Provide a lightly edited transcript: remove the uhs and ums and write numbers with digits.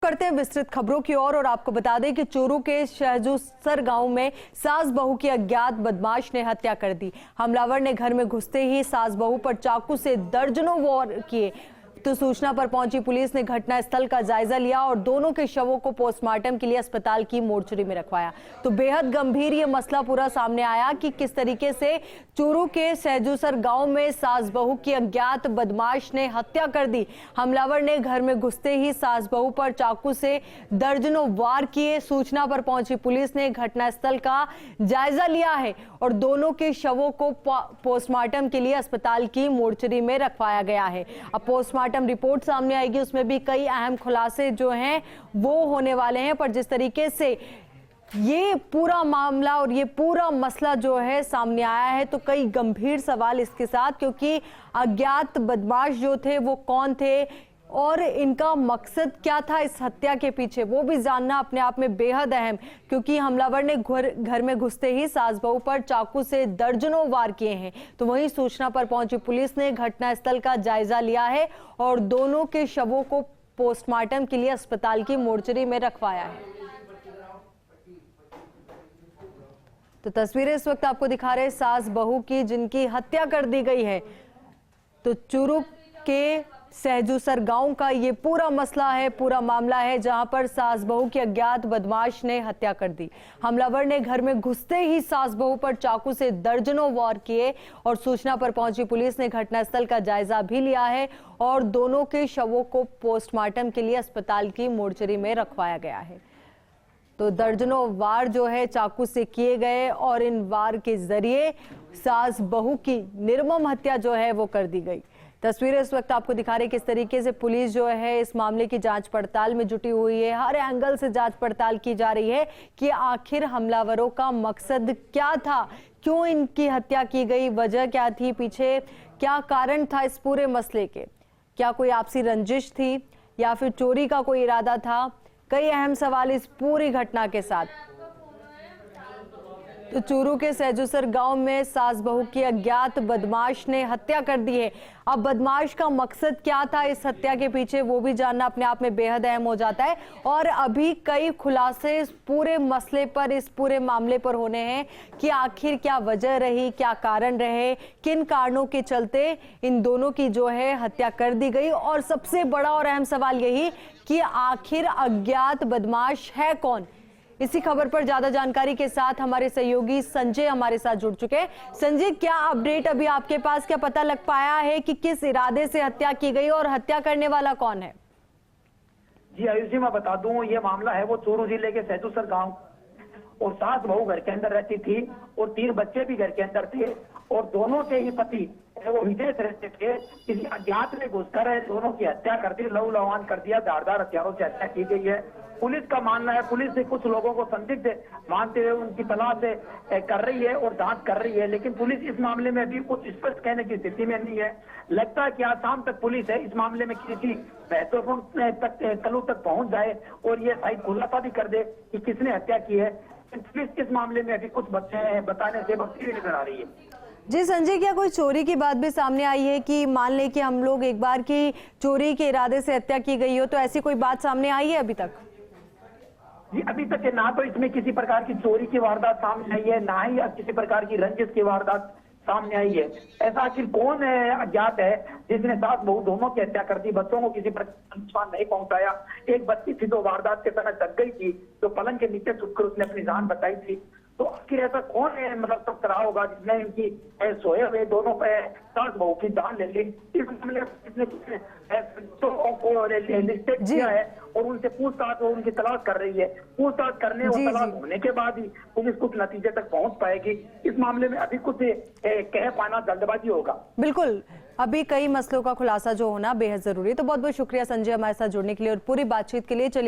करते हैं विस्तृत खबरों की ओर और आपको बता दें कि चूरू के शहजूसर गांव में सास बहू की अज्ञात बदमाश ने हत्या कर दी। हमलावर ने घर में घुसते ही सास बहू पर चाकू से दर्जनों वार किए। तो सूचना पर पहुंची पुलिस ने घटनास्थल का जायजा लिया और दोनों के शवों को पोस्टमार्टम के लिए अस्पताल की मोर्चरी में रखवाया। तो बेहद गंभीर ये मसला पूरा सामने आया कि किस तरीके से चूरू के शहजूसर गांव में सास बहू की अज्ञात बदमाश ने हत्या कर दी। हमलावर ने घर में घुसते ही सास बहू पर चाकू से दर्जनों वार किए। सूचना पर पहुंची पुलिस ने घटनास्थल का जायजा लिया है और दोनों के शवों को पोस्टमार्टम के लिए अस्पताल की मोर्चरी में रखवाया गया है। अब पोस्टमार्टम रिपोर्ट सामने आएगी, उसमें भी कई अहम खुलासे जो हैं वो होने वाले हैं। पर जिस तरीके से ये पूरा मामला और ये पूरा मसला जो है सामने आया है तो कई गंभीर सवाल इसके साथ, क्योंकि अज्ञात बदमाश जो थे वो कौन थे और इनका मकसद क्या था इस हत्या के पीछे, वो भी जानना अपने आप में बेहद अहम, क्योंकि हमलावर ने घर में घुसते ही सास बहू पर चाकू से दर्जनों वार किए हैं। तो वहीं सूचना पर पहुंची पुलिस ने घटनास्थल का जायजा लिया है और दोनों के शवों को पोस्टमार्टम के लिए अस्पताल की मोर्चरी में रखवाया है। तो तस्वीरें इस वक्त आपको दिखा रहे सास बहू की जिनकी हत्या कर दी गई है। तो चूरू के शहजूसर गांव का ये पूरा मसला है, पूरा मामला है, जहां पर सास बहू की अज्ञात बदमाश ने हत्या कर दी। हमलावर ने घर में घुसते ही सास बहू पर चाकू से दर्जनों वार किए और सूचना पर पहुंची पुलिस ने घटनास्थल का जायजा भी लिया है और दोनों के शवों को पोस्टमार्टम के लिए अस्पताल की मोर्चरी में रखवाया गया है। तो दर्जनों वार जो है चाकू से किए गए और इन वार के जरिए सास बहू की निर्मम हत्या जो है वो कर दी गई। तस्वीरें इस वक्त आपको दिखा रही किस तरीके से पुलिस जो है इस मामले की जांच पड़ताल में जुटी हुई है। हर एंगल से जांच पड़ताल की जा रही है कि आखिर हमलावरों का मकसद क्या था, क्यों इनकी हत्या की गई, वजह क्या थी, पीछे क्या कारण था इस पूरे मसले के, क्या कोई आपसी रंजिश थी या फिर चोरी का कोई इरादा था। कई अहम सवाल इस पूरी घटना के साथ। तो चूरू के शहजूसर गांव में सास बहू की अज्ञात बदमाश ने हत्या कर दी है। अब बदमाश का मकसद क्या था इस हत्या के पीछे, वो भी जानना अपने आप में बेहद अहम हो जाता है। और अभी कई खुलासे इस पूरे मसले पर, इस पूरे मामले पर होने हैं कि आखिर क्या वजह रही, क्या कारण रहे, किन कारणों के चलते इन दोनों की जो है हत्या कर दी गई। और सबसे बड़ा और अहम सवाल यही कि आखिर अज्ञात बदमाश है कौन। इसी खबर पर ज्यादा जानकारी के साथ हमारे सहयोगी संजय हमारे साथ जुड़ चुके हैं। संजय, क्या अपडेट अभी आपके पास, क्या पता लग पाया है कि किस इरादे से हत्या की गई और हत्या करने वाला कौन है? जी आयुष जी, मैं बता दूं ये मामला है वो चूरू जिले के शहजूसर गांव और सास बहू घर के अंदर रहती थी और 3 बच्चे भी घर के अंदर थे और दोनों के ही पति वो विदेश रहते थे। किसी अज्ञात ने घुसकर दोनों की हत्या कर दी, लहू लुहान कर दिया, धारदार हथियारों से हत्या की गई है। पुलिस का मानना है, पुलिस से कुछ लोगों को संदिग्ध मानते हुए उनकी तलाश कर रही है और जांच कर रही है, लेकिन पुलिस इस मामले में अभी कुछ स्पष्ट कहने की स्थिति में नहीं है। लगता है कि आज शाम तक पुलिस है इस मामले में किसी महत्वपूर्ण तलु तक पहुंच जाए और ये शायद खुलासा भी कर दे कि किसने हत्या की है। पुलिस इस मामले में अभी कुछ बताने से बख्शी नजर आ रही है। जी संजय, क्या कोई चोरी की बात भी सामने आई है कि मान लें कि हम लोग एक बार की चोरी के इरादे से हत्या की गई हो, तो ऐसी कोई बात सामने आई है अभी तक? जी अभी तक ना तो इसमें किसी प्रकार की चोरी की वारदात सामने आई है, ना ही किसी प्रकार की रंजिश की वारदात सामने आई है। ऐसा आखिर कौन है अज्ञात है जिसने सास बहू दोनों की हत्या कर दी, बच्चों को किसी प्रकार नुकसान नहीं पहुंचाया। एक बच्ची थी तो वारदात के समय जग गई थी, तो पलंग के नीचे छुपकर उसने अपनी जान बचाई थी। तो आखिर ऐसा कौन है मतलब सब करा होगा जिसने इनकी सोए हुए दोनों पे सास बहू की जान ले ली। इस मामले में किसने लिस्टेड किया है और उनसे पूछताछ और उनकी तलाश कर रही है। पूछताछ करने और तलाश होने के बाद ही पुलिस कुछ नतीजे तक पहुंच पाएगी। इस मामले में अभी कुछ कह पाना जल्दबाजी होगा। बिल्कुल, अभी कई मसलों का खुलासा जो होना बेहद जरूरी है। तो बहुत बहुत शुक्रिया संजय हमारे साथ जुड़ने के लिए और पूरी बातचीत के लिए। चलिए